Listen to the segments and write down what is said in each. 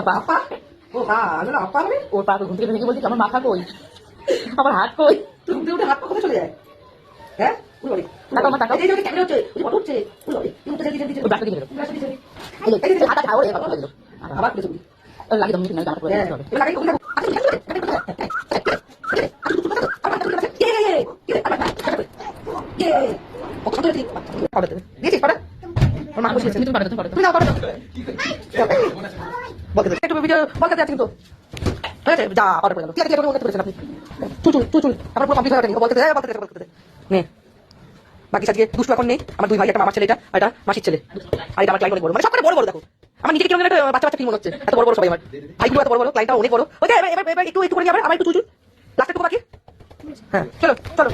আপা ও পা না আপা মানে ওর পা ঘুম থেকে ভেঙে বলছি আমার মাথা কই, আমার হাত কই। তুই উঠে উঠে হাত পা কোথায় চলে যায়? হ্যাঁ উড়ে টাকা আমার টাকা এই যে ক্যামেরা হচ্ছে ফটো হচ্ছে উড়ে উঠে যেতে যেতে ওর বাসা দিয়ে বেরো। এই যে হাত খাওয়া এবার দিল আবার কিছু লাগে দম না আমার করে হ্যাঁ হবে। এবার আগে কোথায় বাকি আজকে দুষ্টু এখন নেই। আমার দুই ভাই, একটা মামার ছেলে, এটা আর এটা মাসির ছেলে, আর এটা আমার ক্লাইন্ট অনেক বড়, মানে সব বড় বড়। দেখো আমার নিজেকে কেমন একটা বাচ্চা বাচ্চা ফিল মনে হচ্ছে, এত বড় বড় সবাই আমার ভাইগুলো এত বড় বড়, ক্লাইন্টটা অনেক বড়। ওকে এবার এবার এবার একটু একটু করে আবার একটু চুচু লাস্টে টুকু বাকি। হ্যাঁ চলো চলো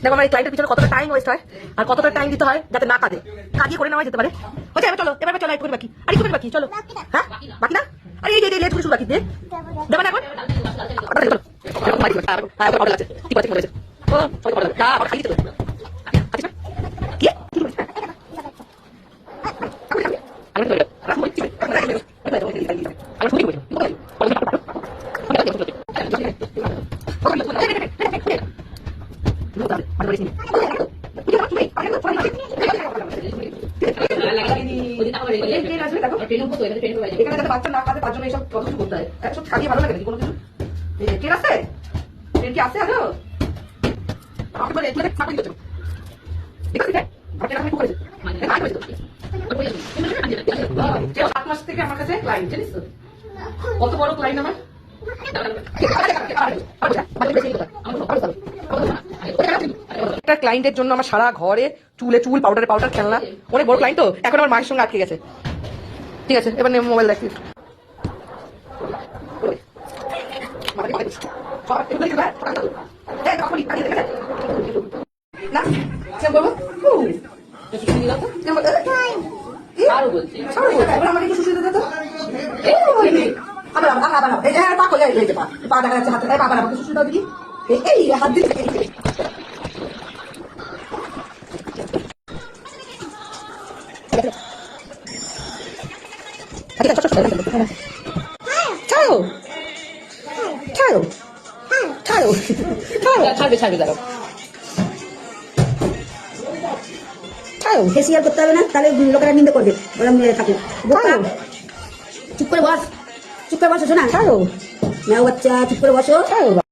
দেখো আমার এই ক্লাইন্টের পিছনে কতটা টাইম ওয়েস্ট হয় আর কতটা টাইম দিতে হয় যাতে না কাঁদে, কাঁদিয়ে করে নেওয়া যেতে পারে। ওকে এবার চলো এবার চলো একটু বাকি, আর একটু বাকি, চলো। হ্যাঁ বাকি না, আরে এই যে লেট করে শুরু বাকি দিয়ে দেবে না এখন। বাচ্চা না কাঁদে তার জন্য এইসব কত কিছু করতে হয়, সব খাইয়ে ভালো লাগে নাকি কোনো কিছু? ট্রেন আসছে, ট্রেন কি আসছে আরো? সাত মাস থেকে আমার কাছে ক্লাইন্ট, জানিস তো কত বড় ক্লাইন্ট আমার। একটা ক্লায়েন্টের জন্য আমার সারা ঘরে চুলে চুল, পাউডারে পাউডার, খেলনা, অনেক বড় ক্লায়েন্ট তো এখন আমার মায়ের সঙ্গে আটকে গেছে। ঠিক আছে এবার মোবাইল দেখি হাত দিয়ে ছাড়ো ছাড়ো ছাড়ো ছাড়বে ছাড়বে দাঁড়াও। ছাড়ো, ফেসিয়াল করতে হবে না, তাহলে লোকেরা নিন্দে করবে, বললাম থাকে চুপ করে বস, চুপ করে বসো শোনা, ছাড়ো মেয়ে বাচ্চা, চুপ করে বসো।